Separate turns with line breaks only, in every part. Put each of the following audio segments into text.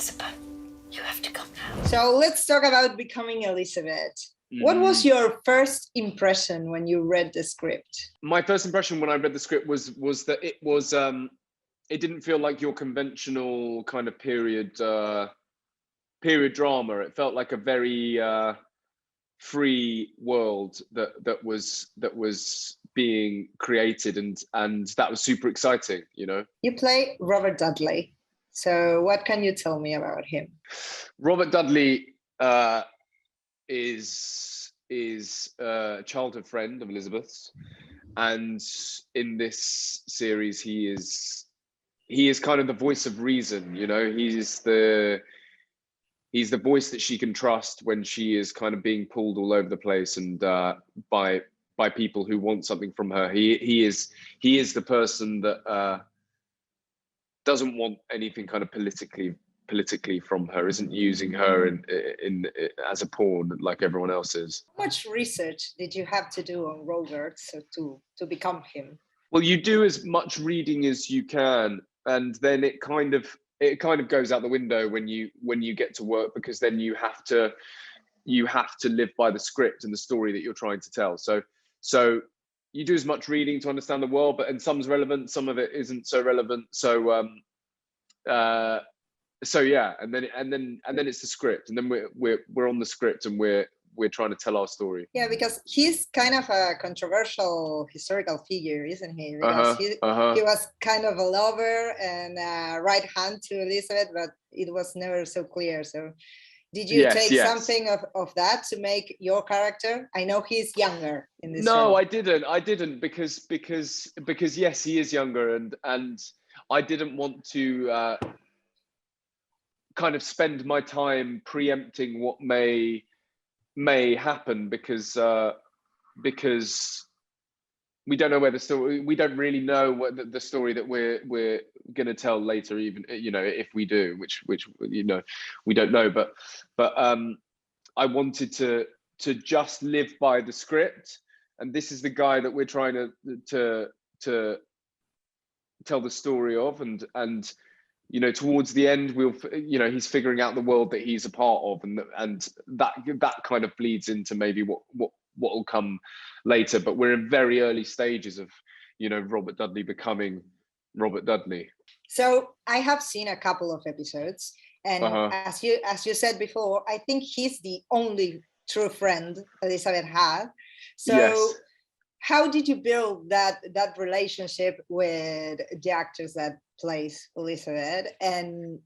Elizabeth, you have to come now.
So let's talk about becoming Elizabeth. What was your first impression when you read the script?
My first impression when I read the script was that it didn't feel like your conventional kind of period drama. It felt like a very free world that was being created, and that was super exciting, you know.
You play Robert Dudley. So what can you tell me about him?
Robert Dudley is a childhood friend of Elizabeth's, and in this series he is kind of the voice of reason, you know. He's the voice that she can trust when she is kind of being pulled all over the place and by people who want something from her. He is the person that doesn't want anything kind of politically from her, isn't using her in as a pawn like everyone else is.
How much research did you have to do on Robert to become him?
Well, you do as much reading as you can, and then it kind of goes out the window when you get to work, because then you have to live by the script and the story that you're trying to tell. So you do as much reading to understand the world, but and some's relevant, some of it isn't so relevant. So yeah, and then it's the script, and then we're on the script, and we're trying to tell our story.
Yeah, because he's kind of a controversial historical figure, isn't he? Because he was kind of a lover and a right hand to Elizabeth, but it was never so clear. So did you take something of that to make your character? I know he's younger in this.
No, I didn't because yes, he is younger, and I didn't want to kind of spend my time preempting what may happen, because we don't know where the story. We don't really know what the story that we're going to tell later, even, you know, if we do, which you know we don't know. But I wanted to just live by the script, and this is the guy that we're trying to tell the story of, and you know, towards the end, he's figuring out the world that he's a part of, and that kind of bleeds into maybe what will come later. But we're in very early stages of, you know, Robert Dudley becoming Robert Dudley.
So I have seen a couple of episodes, and as you said before, I think he's the only true friend Elizabeth had. So yes. How did you build that relationship with the actors that plays Elizabeth, and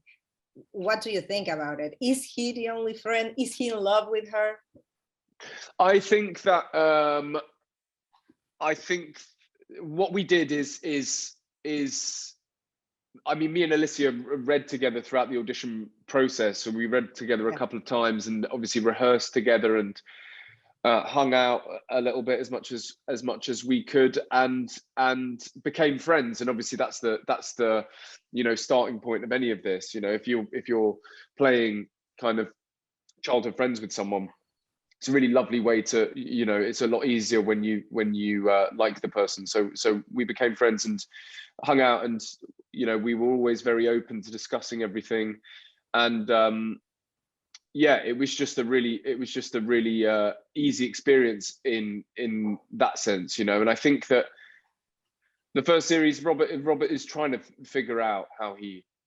what do you think about it? Is he the only friend? Is he in love with her?
I think that what we did is I mean, me and Alicia read together throughout the audition process, so we read together a couple of times, and obviously rehearsed together, and hung out a little bit as much as we could, and became friends. And obviously that's the you know, starting point of any of this. You know, if you're playing kind of childhood friends with someone, it's a really lovely way to, you know, it's a lot easier when you like the person. So we became friends and hung out, and you know, we were always very open to discussing everything, and yeah, it was just a really easy experience in that sense, you know. And I think that the first series, Robert is trying to figure out how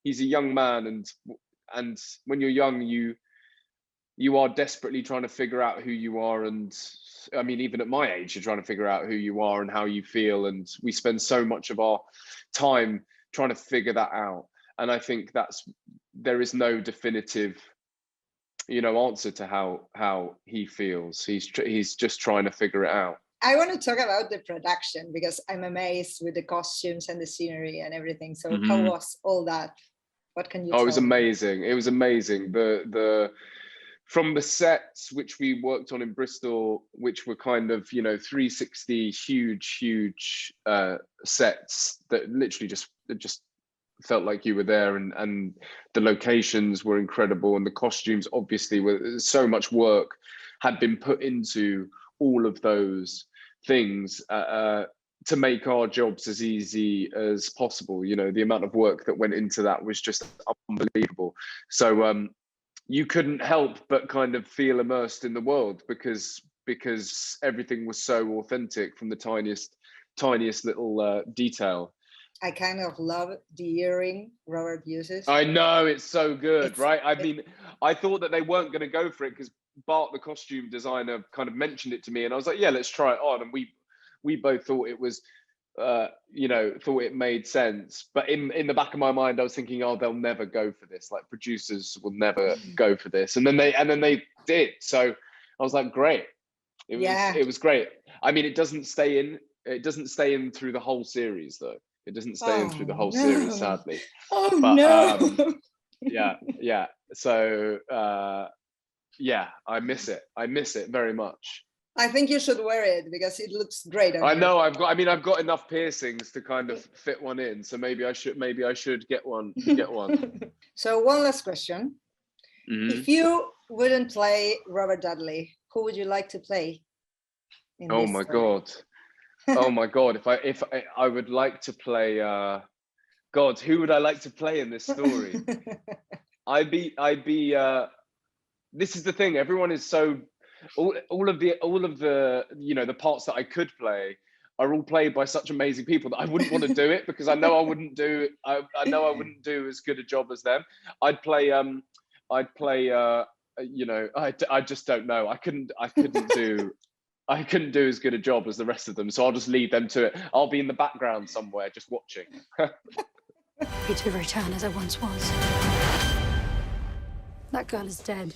he's a young man, and when you're young, you are desperately trying to figure out who you are. And I mean, even at my age, you're trying to figure out who you are and how you feel, and we spend so much of our time trying to figure that out. And I think there is no definitive, you know, answer to how he feels. He's just trying to figure it out.
I want to talk about the production, because I'm amazed with the costumes and the scenery and everything. So how was all that? What can you tell
it was amazing. It was amazing. The from the sets which we worked on in Bristol, which were kind of, you know, 360 huge sets that literally just felt like you were there, and the locations were incredible, and the costumes obviously were, so much work had been put into all of those things. to make our jobs as easy as possible. You know, the amount of work that went into that was just unbelievable. So you couldn't help but kind of feel immersed in the world because everything was so authentic from the tiniest little detail.
I kind of love the earring Robert uses.
I know, it's so good, right? I mean, I thought that they weren't going to go for it because Bart, the costume designer, kind of mentioned it to me, and I was like, yeah, let's try it on. And we both thought it was, thought it made sense. But in the back of my mind, I was thinking, oh, they'll never go for this. Like, producers will never go for this. And then they did. So I was like, great. It was great. I mean, it doesn't stay in through the whole series, though. It doesn't stay in through the whole series, sadly.
Oh, but, no.
Yeah. So, I miss it. I miss it very much.
I think you should wear it because it looks great on you.
I know. I've got enough piercings to kind of fit one in. So maybe I should get one.
So one last question. Mm-hmm. If you wouldn't play Robert Dudley, who would you like to play?
Oh my God. Oh my God. If I would like to play, God, who would I like to play in this story? I'd be, this is the thing. Everyone is so, all of the, the parts that I could play are all played by such amazing people that I wouldn't want to do it because I know I wouldn't do as good a job as them. I just don't know. I couldn't do as good a job as the rest of them, so I'll just leave them to it. I'll be in the background somewhere, just watching.
Happy to return as I once was. That girl is dead.